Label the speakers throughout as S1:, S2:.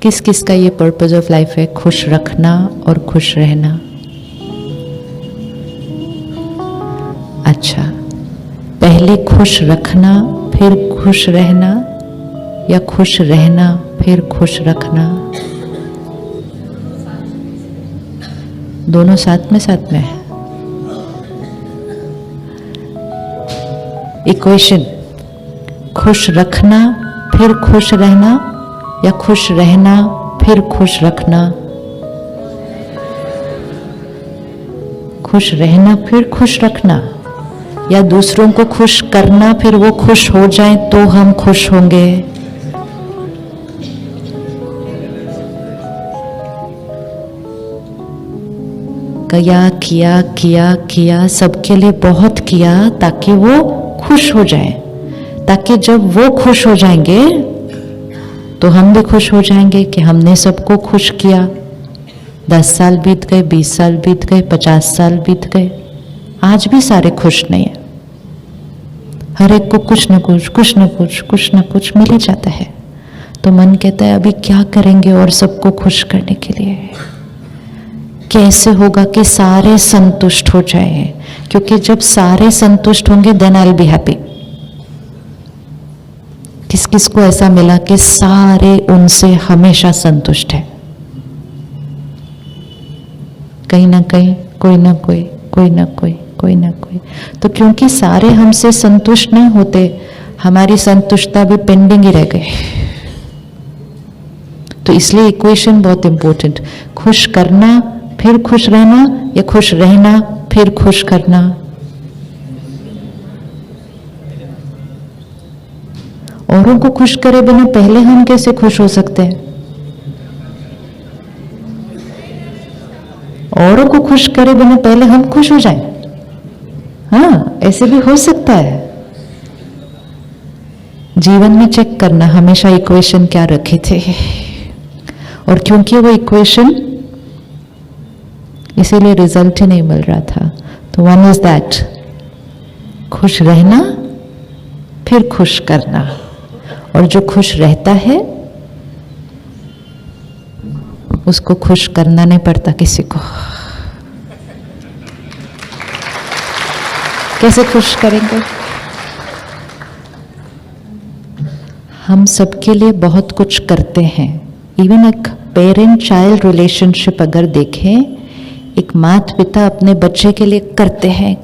S1: किस किस का ये पर्पस ऑफ लाइफ है? खुश रखना और खुश रहना। अच्छा, पहले खुश रखना फिर खुश रहना, या खुश रहना फिर खुश रखना? दोनों साथ में है। इक्वेशन, खुश रखना फिर खुश रहना, या खुश रहना फिर खुश रखना? खुश रहना फिर खुश रखना, या दूसरों को खुश करना फिर वो खुश हो जाएं तो हम खुश होंगे? किया सबके लिए बहुत किया ताकि वो खुश हो जाए, ताकि जब वो खुश हो जाएंगे तो हम भी खुश हो जाएंगे कि हमने सबको खुश किया। 10 साल बीत गए, 20 साल बीत गए, 50 साल बीत गए, आज भी सारे खुश नहीं है। हर एक को कुछ न कुछ मिल ही जाता है। तो मन कहता है अभी क्या करेंगे और सबको खुश करने के लिए? कैसे होगा कि सारे संतुष्ट हो जाए? क्योंकि जब सारे संतुष्ट होंगे then I will be happy. किस किस को ऐसा मिला कि सारे उनसे हमेशा संतुष्ट है? कहीं ना कहीं कोई ना कोई। तो क्योंकि सारे हमसे संतुष्ट नहीं होते, हमारी संतुष्टता भी पेंडिंग ही रह गई। तो इसलिए इक्वेशन बहुत इंपॉर्टेंट, खुश करना फिर खुश रहना, या खुश रहना फिर खुश करना? औरों को खुश करे बिना पहले हम कैसे खुश हो सकते हैं? औरों को खुश करे बिना पहले हम खुश हो जाएं? हाँ, ऐसे भी हो सकता है। जीवन में चेक करना हमेशा इक्वेशन क्या रखे थे, और क्योंकि वो इक्वेशन इसीलिए रिजल्ट ही नहीं मिल रहा था। तो वन इज दैट, खुश रहना फिर खुश करना, और जो खुश रहता है उसको खुश करना नहीं पड़ता किसी को। कैसे खुश करेंगे? हम सबके लिए बहुत कुछ करते हैं। इवन एक पेरेंट चाइल्ड रिलेशनशिप अगर देखें, एक माता पिता अपने बच्चे के लिए करते हैं,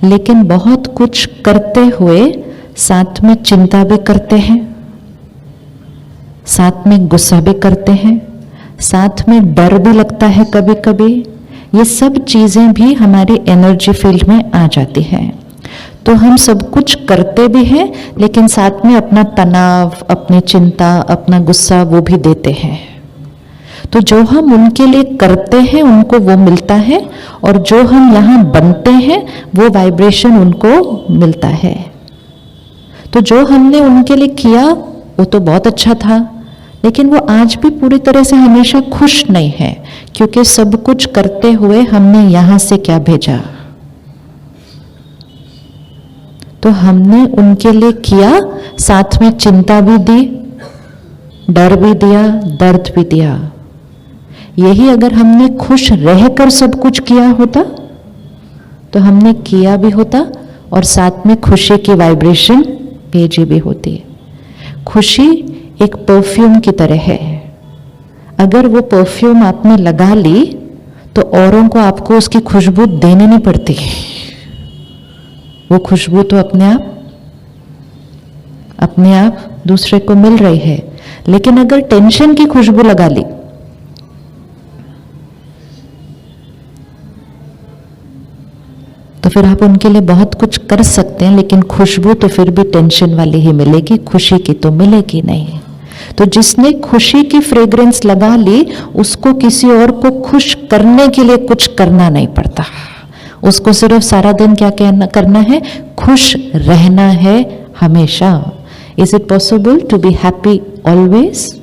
S1: लेकिन बहुत कुछ करते हुए साथ में चिंता भी करते हैं, साथ में गुस्सा भी करते हैं, साथ में डर भी लगता है कभी कभी। ये सब चीजें भी हमारी एनर्जी फील्ड में आ जाती हैं। तो हम सब कुछ करते भी हैं, लेकिन साथ में अपना तनाव, अपनी चिंता, अपना गुस्सा वो भी देते हैं। तो जो हम उनके लिए करते हैं उनको वो मिलता है, और जो हम यहाँ बनते हैं वो वाइब्रेशन उनको मिलता है। तो जो हमने उनके लिए किया वो तो बहुत अच्छा था, लेकिन वो आज भी पूरी तरह से हमेशा खुश नहीं है, क्योंकि सब कुछ करते हुए हमने यहाँ से क्या भेजा? तो हमने उनके लिए किया, साथ में चिंता भी दी, डर भी दिया, दर्द भी दिया। यही अगर हमने खुश रहकर सब कुछ किया होता तो हमने किया भी होता और साथ में खुशी की वाइब्रेशन भेजी भी होती है। खुशी एक परफ्यूम की तरह है। अगर वो परफ्यूम आपने लगा ली तो औरों को आपको उसकी खुशबू देनी नहीं पड़ती, वो खुशबू तो अपने आप दूसरे को मिल रही है। लेकिन अगर टेंशन की खुशबू लगा ली तो फिर आप उनके लिए बहुत कुछ कर सकते हैं, लेकिन खुशबू तो फिर भी टेंशन वाली ही मिलेगी, खुशी की तो मिलेगी नहीं। तो जिसने खुशी की फ्रेग्रेंस लगा ली उसको किसी और को खुश करने के लिए कुछ करना नहीं पड़ता, उसको सिर्फ सारा दिन क्या करना है? खुश रहना है हमेशा। Is it possible to be happy always?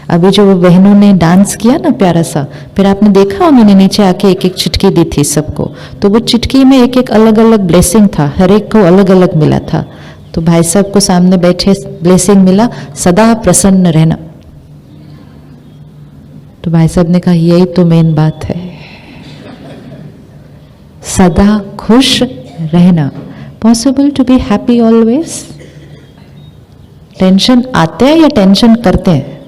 S1: अभी जो बहनों ने डांस किया ना प्यारा सा, फिर आपने देखा उन्होंने नीचे आके एक एक चिटकी दी थी सबको, तो वो चिटकी में एक एक अलग अलग ब्लेसिंग था, हर एक को अलग अलग मिला था। तो भाई साहब को सामने बैठे ब्लेसिंग मिला, सदा प्रसन्न रहना। तो भाई साहब ने कहा यही तो मेन बात है, सदा खुश रहना। Possible to be happy always? Tension आते हैं या टेंशन करते हैं?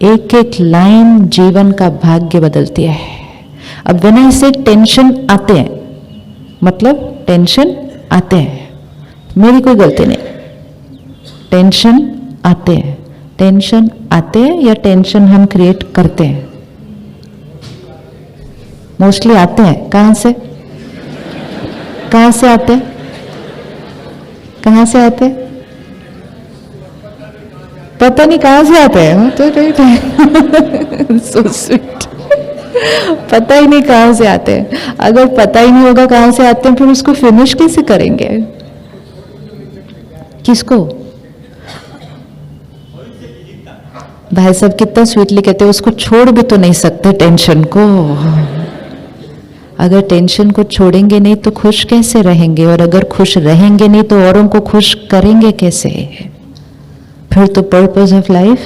S1: एक एक लाइन जीवन का भाग्य बदलती है। अब व्हेन आई से टेंशन आते हैं, मतलब टेंशन आते हैं, मेरी कोई गलती नहीं। टेंशन आते हैं, टेंशन आते हैं या टेंशन हम क्रिएट करते हैं? मोस्टली आते हैं। कहां से? कहां से आते हैं? कहां से आते हैं? पता नहीं कहां से आते हैं। तो सो स्वीट। पता ही नहीं कहां से आते हैं। अगर पता ही नहीं होगा कहां से आते हैं, फिर उसको फिनिश कैसे करेंगे? किसको? भाई साहब कितना स्वीटली कहते हैं, उसको छोड़ भी तो नहीं सकते टेंशन को। अगर टेंशन को छोड़ेंगे नहीं तो खुश कैसे रहेंगे, और अगर खुश रहेंगे नहीं तो औरों को खुश करेंगे कैसे? फिर तो पर्पस ऑफ लाइफ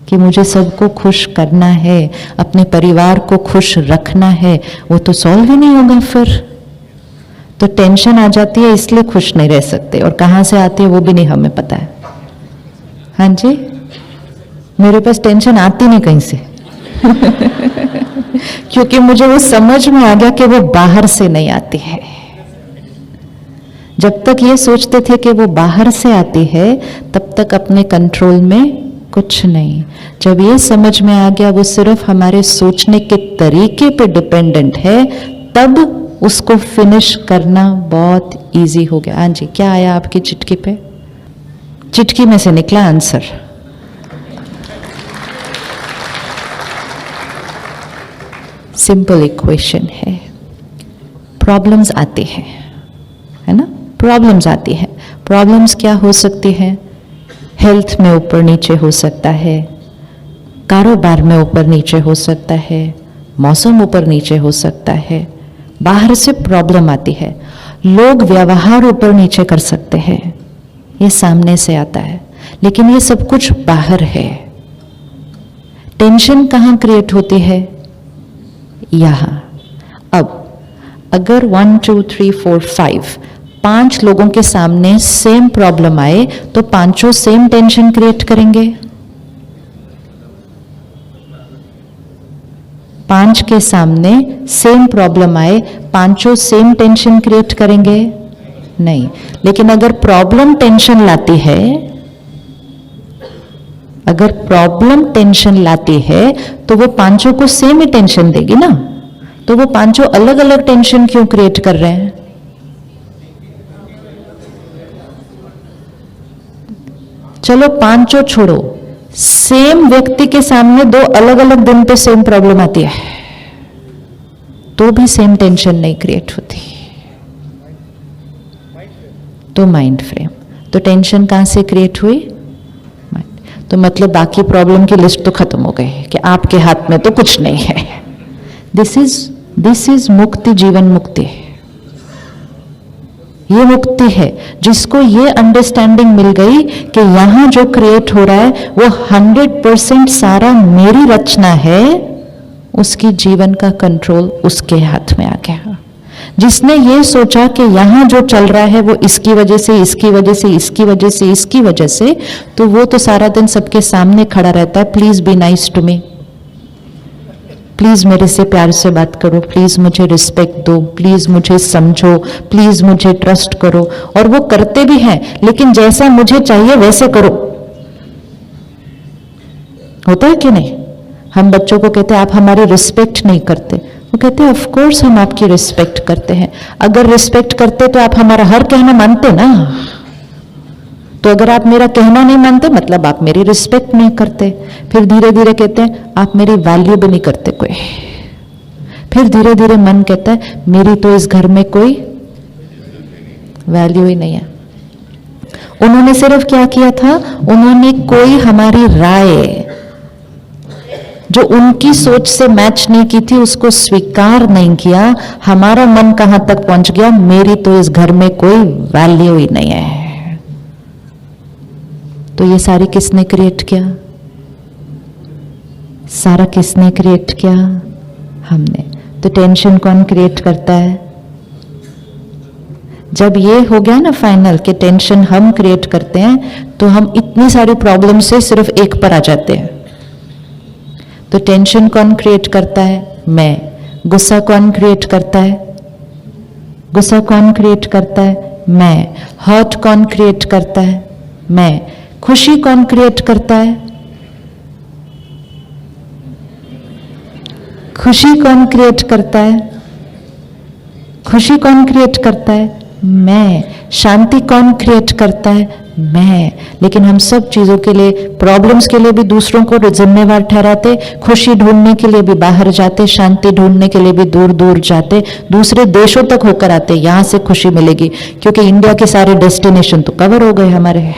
S1: कि मुझे सबको खुश करना है, अपने परिवार को खुश रखना है, वो तो सॉल्व ही नहीं होगा। फिर तो टेंशन आ जाती है, इसलिए खुश नहीं रह सकते, और कहां से आती है वो भी नहीं हमें पता है। हाँ जी, मेरे पास टेंशन आती नहीं कहीं से क्योंकि मुझे वो समझ में आ गया कि वो बाहर से नहीं आती है। जब तक ये सोचते थे कि वो बाहर से आती है, तब तक अपने कंट्रोल में कुछ नहीं। जब ये समझ में आ गया वो सिर्फ हमारे सोचने के तरीके पे डिपेंडेंट है, तब उसको फिनिश करना बहुत इजी हो गया। हाँ जी, क्या आया आपकी चिटकी पे? चिटकी में से निकला आंसर। सिंपल इक्वेशन है। प्रॉब्लम्स आती हैं, है ना? प्रॉब्लम्स आती हैं। प्रॉब्लम्स क्या हो सकती है? हेल्थ में ऊपर नीचे हो सकता है, कारोबार में ऊपर नीचे हो सकता है, मौसम ऊपर नीचे हो सकता है, बाहर से प्रॉब्लम आती है, लोग व्यवहार ऊपर नीचे कर सकते हैं, ये सामने से आता है, लेकिन ये सब कुछ बाहर है। टेंशन कहाँ क्रिएट होती है? यहां। अब अगर 1 2 3 4 5 5 लोगों के सामने सेम प्रॉब्लम आए तो पांचों सेम टेंशन क्रिएट करेंगे? 5 के सामने सेम प्रॉब्लम आए, पांचों सेम टेंशन क्रिएट करेंगे? नहीं। लेकिन अगर प्रॉब्लम टेंशन लाती है, अगर प्रॉब्लम टेंशन लाती है तो वो पांचों को सेम ही टेंशन देगी ना। तो वो पांचों अलग अलग टेंशन क्यों क्रिएट कर रहे हैं? चलो पांचों छोड़ो, सेम व्यक्ति के सामने 2 अलग अलग दिन पे सेम प्रॉब्लम आती है तो भी सेम टेंशन नहीं क्रिएट होती। तो माइंड फ्रेम। तो टेंशन कहां से क्रिएट हुई? तो मतलब बाकी प्रॉब्लम की लिस्ट तो खत्म हो गई कि आपके हाथ में तो कुछ नहीं है। दिस इज मुक्ति, जीवन मुक्ति। ये मुक्ति है जिसको ये अंडरस्टैंडिंग मिल गई कि यहां जो क्रिएट हो रहा है वो 100% सारा मेरी रचना है, उसकी जीवन का कंट्रोल उसके हाथ में आ गया। जिसने ये सोचा कि यहां जो चल रहा है वो इसकी वजह से, इसकी वजह से, इसकी वजह से, इसकी वजह से, तो वो तो सारा दिन सबके सामने खड़ा रहता है, please be nice to me, please मेरे से प्यार से बात करो, प्लीज मुझे रिस्पेक्ट दो, प्लीज मुझे समझो, प्लीज मुझे ट्रस्ट करो। और वो करते भी हैं, लेकिन जैसा मुझे चाहिए वैसे करो। होता है कि नहीं? हम बच्चों को कहते हैं आप हमारी रिस्पेक्ट नहीं करते, वो कहते हैं ऑफ कोर्स हम आपकी रिस्पेक्ट करते हैं। अगर रिस्पेक्ट करते तो आप हमारा हर कहना मानते ना। तो अगर आप मेरा कहना नहीं मानते मतलब आप मेरी रिस्पेक्ट नहीं करते। फिर धीरे धीरे कहते हैं आप मेरी वैल्यू भी नहीं करते कोई। फिर धीरे धीरे मन कहता है मेरी तो इस घर में कोई वैल्यू ही नहीं है। उन्होंने सिर्फ क्या किया था? उन्होंने कोई हमारी राय जो उनकी सोच से मैच नहीं की थी उसको स्वीकार नहीं किया, हमारा मन कहां तक पहुंच गया, मेरी तो इस घर में कोई वैल्यू ही नहीं है। तो ये सारी किसने क्रिएट किया? सारा किसने क्रिएट किया? हमने। तो टेंशन कौन क्रिएट करता है? जब ये हो गया ना फाइनल कि टेंशन हम क्रिएट करते हैं, तो हम इतनी सारी प्रॉब्लम से सिर्फ एक पर आ जाते हैं। तो टेंशन कौन क्रिएट करता है? मैं। गुस्सा कौन क्रिएट करता है? गुस्सा कौन क्रिएट करता है? मैं। हर्ट कौन क्रिएट करता है? मैं। खुशी कौन क्रिएट करता है? खुशी कौन क्रिएट करता है? खुशी कौन क्रिएट करता है? मैं। शांति कौन क्रिएट करता है? मैं। लेकिन हम सब चीजों के लिए, प्रॉब्लम्स के लिए भी दूसरों को जिम्मेवार ठहराते, खुशी ढूंढने के लिए भी बाहर जाते, शांति ढूंढने के लिए भी दूर दूर जाते, दूसरे देशों तक होकर आते, यहां से खुशी मिलेगी, क्योंकि इंडिया के सारे डेस्टिनेशन तो कवर हो गए हमारे।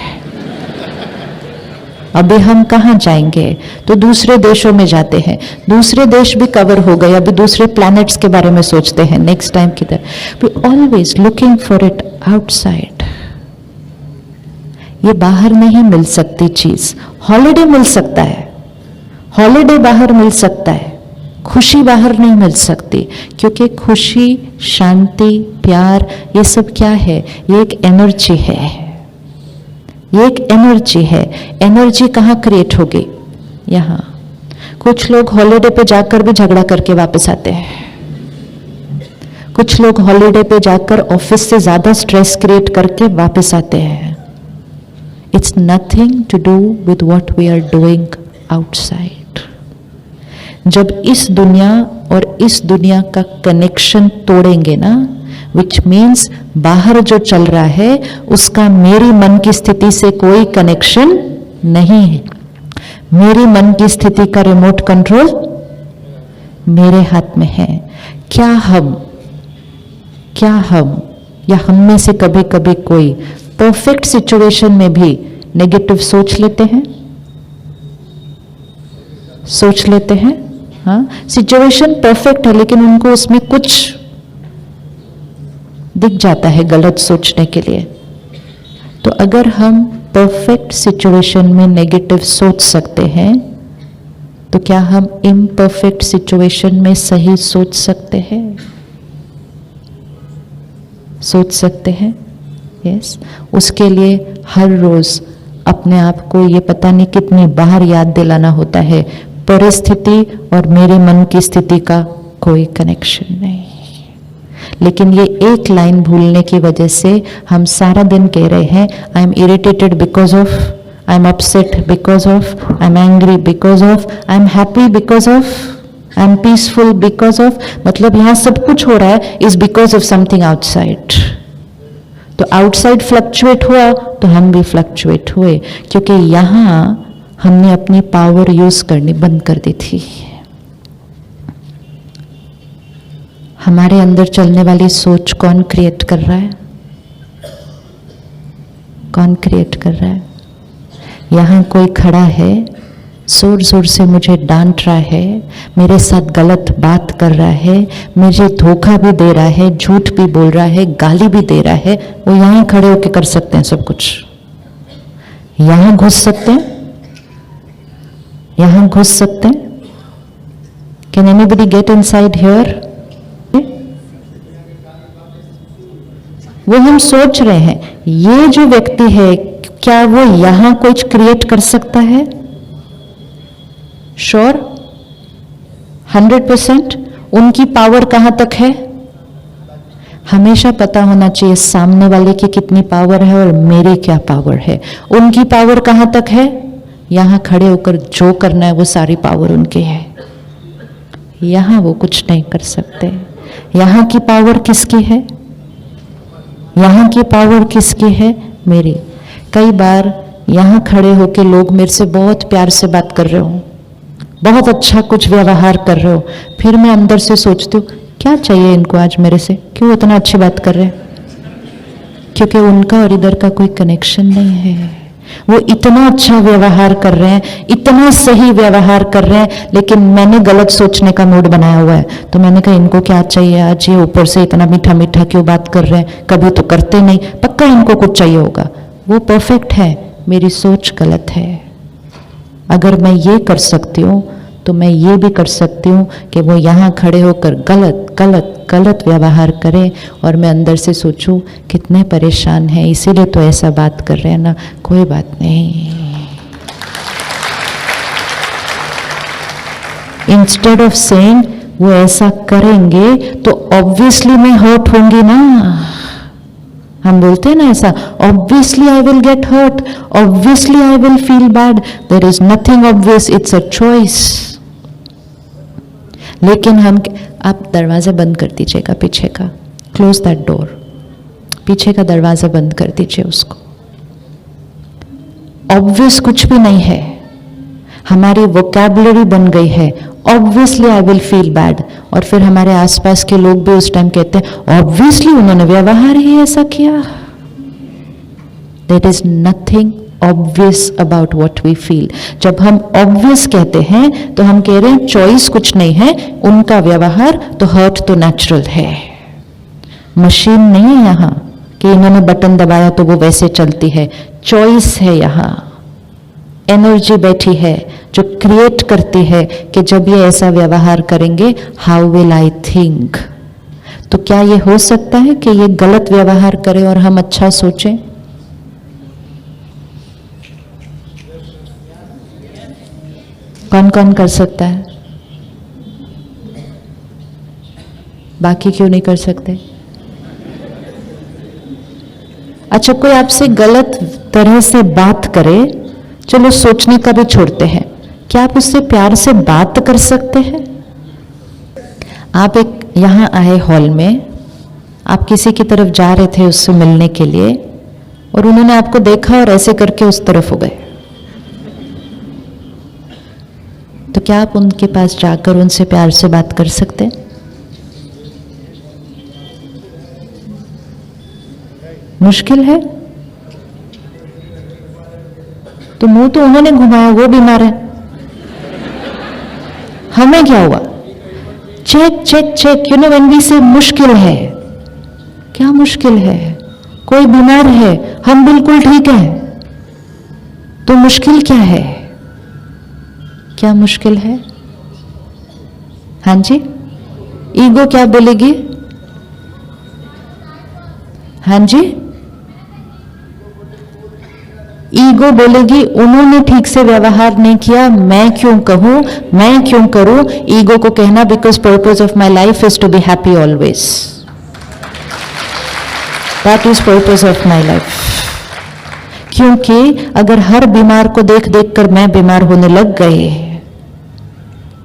S1: अभी हम कहाँ जाएंगे? तो दूसरे देशों में जाते हैं, दूसरे देश भी कवर हो गए, अभी दूसरे प्लैनेट्स के बारे में सोचते हैं नेक्स्ट टाइम किधर। We always looking for it outside. ये बाहर नहीं मिल सकती चीज। हॉलिडे मिल सकता है, हॉलिडे बाहर मिल सकता है, खुशी बाहर नहीं मिल सकती, क्योंकि खुशी, शांति, प्यार, ये सब क्या है? ये एक एनर्जी है। ये एक एनर्जी है। एनर्जी कहाँ क्रिएट होगी? यहाँ। कुछ लोग हॉलिडे पे जाकर भी झगड़ा करके वापस आते हैं, कुछ लोग हॉलिडे पे जाकर ऑफिस से ज्यादा स्ट्रेस क्रिएट करके वापस आते हैं। It's nothing to do with what we are doing outside. जब इस दुनिया और इस दुनिया का कनेक्शन तोड़ेंगे ना, विच मीन्स बाहर जो चल रहा है उसका मेरी मन की स्थिति से कोई कनेक्शन नहीं है। मेरी मन की स्थिति का रिमोट कंट्रोल मेरे हाथ में है। क्या हम या हम में से कभी कभी कोई परफेक्ट सिचुएशन में भी नेगेटिव सोच लेते हैं? सोच लेते हैं, हाँ, सिचुएशन परफेक्ट है लेकिन उनको उसमें कुछ दिख जाता है गलत सोचने के लिए। तो अगर हम परफेक्ट सिचुएशन में नेगेटिव सोच सकते हैं, तो क्या हम इम्परफेक्ट सिचुएशन में सही सोच सकते हैं? सोच सकते हैं, यस। उसके लिए हर रोज अपने आप को ये पता नहीं कितनी बार याद दिलाना होता है, परिस्थिति और मेरे मन की स्थिति का कोई कनेक्शन नहीं। लेकिन ये एक लाइन भूलने की वजह से हम सारा दिन कह रहे हैं, I am irritated because of, I am upset because of, I am angry because of, I am happy because of, I am peaceful because of. मतलब यहां सब कुछ हो रहा है is because of something outside. तो आउटसाइड फ्लक्चुएट हुआ तो हम भी फ्लक्चुएट हुए, क्योंकि यहां हमने अपनी पावर यूज करनी बंद कर दी थी। हमारे अंदर चलने वाली सोच कौन क्रिएट कर रहा है? कौन क्रिएट कर रहा है? यहां कोई खड़ा है, जोर जोर से मुझे डांट रहा है, मेरे साथ गलत बात कर रहा है, मुझे धोखा भी दे रहा है, झूठ भी बोल रहा है, गाली भी दे रहा है। वो यहां खड़े होकर कर सकते हैं सब कुछ। यहां घुस सकते हैं, यहां घुस सकते हैं। Can anybody get inside here? वो हम सोच रहे हैं, ये जो व्यक्ति है क्या वो यहां कुछ क्रिएट कर सकता है? श्योर, 100%। उनकी पावर कहां तक है? हमेशा पता होना चाहिए सामने वाले की कितनी पावर है और मेरी क्या पावर है। उनकी पावर कहां तक है? यहां खड़े होकर जो करना है वो सारी पावर उनकी है, यहां वो कुछ नहीं कर सकते। यहां की पावर किसकी है? यहां की पावर किसकी है? मेरी। कई बार यहां खड़े होकर लोग मेरे से बहुत प्यार से बात कर रहे हो, बहुत अच्छा कुछ व्यवहार कर रहे हो, फिर मैं अंदर से सोचती हूँ क्या चाहिए इनको आज मेरे से, क्यों इतना अच्छी बात कर रहे हैं? क्योंकि उनका और इधर का कोई कनेक्शन नहीं है। वो इतना अच्छा व्यवहार कर रहे हैं, इतना सही व्यवहार कर रहे हैं, लेकिन मैंने गलत सोचने का मूड बनाया हुआ है। तो मैंने कहा इनको क्या चाहिए आज, ये ऊपर से इतना मीठा मीठा क्यों बात कर रहे हैं, कभी तो करते नहीं, पक्का इनको कुछ चाहिए होगा। वो परफेक्ट है, मेरी सोच गलत है। अगर मैं ये कर सकती हूँ तो मैं ये भी कर सकती हूँ कि वो यहाँ खड़े होकर गलत गलत गलत व्यवहार करें और मैं अंदर से सोचूं कितने परेशान हैं, इसीलिए तो ऐसा बात कर रहे हैं ना, कोई बात नहीं। इंस्टेड ऑफ सेइंग वो ऐसा करेंगे तो ऑब्वियसली मैं हर्ट होंगी ना। हम बोलते हैं ना ऐसा, obviously I will get hurt, obviously I will feel bad. There is nothing obvious, it's a choice. लेकिन हम, आप दरवाजा बंद कर दीजिएगा पीछे का, क्लोज दैट डोर, पीछे का दरवाजा बंद कर दीजिए उसको। ऑब्वियस कुछ भी नहीं है, हमारी वोकैबुलरी बन गई है obviously I will feel bad. और फिर हमारे आसपास के लोग भी उस टाइम कहते हैं ऑब्वियसली उन्होंने व्यवहार ही ऐसा किया। There is nothing obvious about what we feel. जब हम ऑब्वियस कहते हैं तो हम कह रहे हैं चॉइस कुछ नहीं है, उनका व्यवहार तो हर्ट तो नेचुरल है। मशीन नहीं है यहाँ कि इन्होंने बटन दबाया तो वो वैसे चलती है, चॉइस है यहाँ, एनर्जी बैठी है जो क्रिएट करती है कि जब ये ऐसा व्यवहार करेंगे हाउ विल आई थिंक। तो क्या ये हो सकता है कि ये गलत व्यवहार करे और हम अच्छा सोचें? कौन कौन कर सकता है? बाकी क्यों नहीं कर सकते? अच्छा, कोई आपसे गलत तरह से बात करे, चलो सोचने का भी छोड़ते हैं, क्या आप उससे प्यार से बात कर सकते हैं? आप एक यहां आए हॉल में, आप किसी की तरफ जा रहे थे उससे मिलने के लिए और उन्होंने आपको देखा और ऐसे करके उस तरफ हो गए, तो क्या आप उनके पास जाकर उनसे प्यार से बात कर सकते हैं? मुश्किल है। तो मुंह तो उन्होंने घुमाया, वो बीमार है, हमें क्या हुआ? Check check check, you know when we say मुश्किल है, क्या मुश्किल है? कोई बीमार है, हम बिल्कुल ठीक है, तो मुश्किल क्या है? क्या मुश्किल है? हाँ जी, ईगो क्या बोलेगी? हाँ जी, ईगो बोलेगी उन्होंने ठीक से व्यवहार नहीं किया, मैं क्यों कहूं, मैं क्यों करूं। ईगो को कहना because purpose of my life is to be happy always, that is purpose of my life. क्योंकि अगर हर बीमार को देख देख कर मैं बीमार होने लग गए,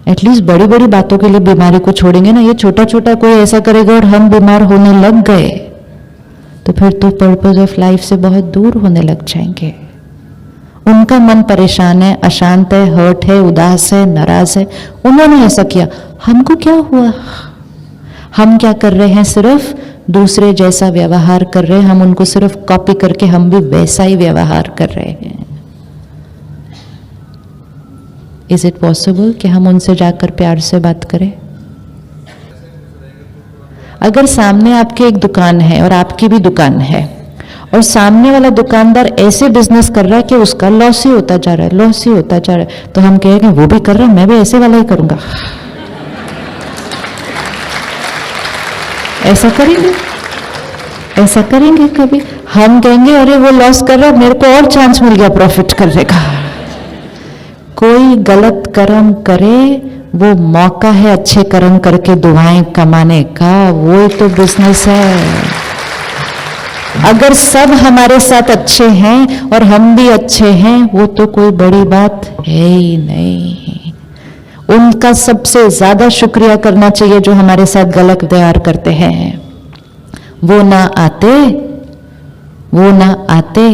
S1: एटलीस्ट बड़ी बड़ी बातों के लिए बीमारी को छोड़ेंगे ना, ये छोटा छोटा कोई ऐसा करेगा और हम बीमार होने लग गए तो फिर तो पर्पस ऑफ लाइफ से बहुत दूर होने लग जाएंगे। उनका मन परेशान है, अशांत है, हर्ट है, उदास है, नाराज है, उन्होंने ऐसा किया, हमको क्या हुआ? हम क्या कर रहे हैं? सिर्फ दूसरे जैसा व्यवहार कर रहे हैं, हम उनको सिर्फ कॉपी करके हम भी वैसा ही व्यवहार कर रहे हैं। इज इट पॉसिबल कि हम उनसे जाकर प्यार से बात करें? अगर सामने आपके एक दुकान है और आपकी भी दुकान है और सामने वाला दुकानदार ऐसे बिजनेस कर रहा है कि उसका लॉस ही होता जा रहा है, लॉस ही होता जा रहा है, तो हम कहेंगे वो भी कर रहा है, मैं भी ऐसे वाला ही करूंगा। ऐसा करेंगे? ऐसा करेंगे कभी? हम कहेंगे अरे वो लॉस कर रहा है, मेरे को और चांस मिल गया प्रॉफिट करने का। कोई गलत कर्म करे, वो मौका है अच्छे कर्म करके दुआएं कमाने का, वो तो बिजनेस है। अगर सब हमारे साथ अच्छे हैं और हम भी अच्छे हैं, वो तो कोई बड़ी बात है ही नहीं। उनका सबसे ज्यादा शुक्रिया करना चाहिए जो हमारे साथ गलत व्यवहार करते हैं। वो ना आते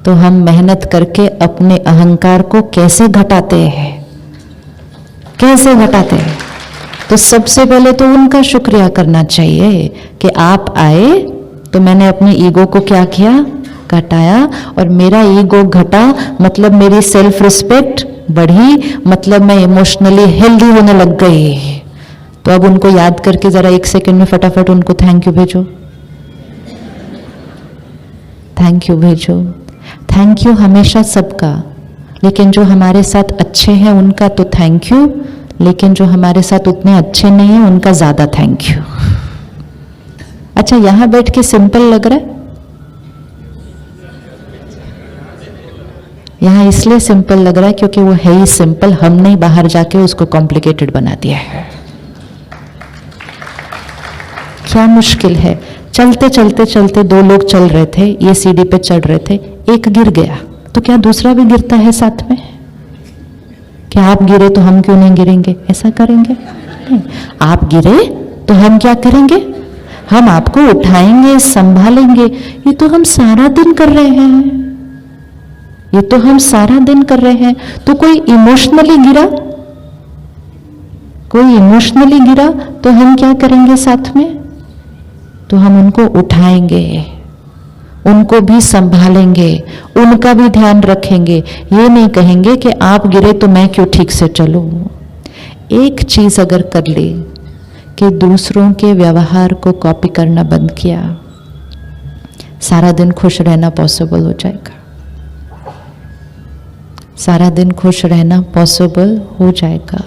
S1: तो हम मेहनत करके अपने अहंकार को कैसे घटाते हैं, कैसे घटाते हैं? तो सबसे पहले तो उनका शुक्रिया करना चाहिए कि आप आए तो मैंने अपने ईगो को क्या किया? घटाया और मेरा ईगो घटा, मतलब मेरी सेल्फ रिस्पेक्ट बढ़ी, मतलब मैं इमोशनली हेल्दी होने लग गई। तो अब उनको याद करके जरा 1 सेकंड में फटाफट उनको थैंक यू भेजो, थैंक यू भेजो। थैंक यू हमेशा सबका, लेकिन जो हमारे साथ अच्छे हैं उनका तो थैंक यू, लेकिन जो हमारे साथ उतने अच्छे नहीं हैं उनका ज्यादा थैंक यू। अच्छा, यहां बैठ के सिंपल लग रहा है? यहां इसलिए सिंपल लग रहा है क्योंकि वो है ही सिंपल, हमने बाहर जाके उसको कॉम्प्लिकेटेड बना दिया है। क्या मुश्किल है? चलते चलते चलते 2 लोग चल रहे थे, ये सीढ़ी पे चढ़ रहे थे, एक गिर गया तो क्या दूसरा भी गिरता है साथ में? क्या आप गिरे तो हम क्यों नहीं गिरेंगे? ऐसा करेंगे? नहीं। आप गिरे तो हम क्या करेंगे? हम आपको उठाएंगे, संभालेंगे। ये तो हम सारा दिन कर रहे हैं, ये तो हम सारा दिन कर रहे हैं। तो कोई इमोशनली गिरा, कोई इमोशनली गिरा तो हम क्या करेंगे साथ में? तो हम उनको उठाएंगे, उनको भी संभालेंगे, उनका भी ध्यान रखेंगे। ये नहीं कहेंगे कि आप गिरे तो मैं क्यों ठीक से चलूं। एक चीज अगर कर ली कि दूसरों के व्यवहार को कॉपी करना बंद किया, सारा दिन खुश रहना पॉसिबल हो जाएगा। सारा दिन खुश रहना पॉसिबल हो जाएगा।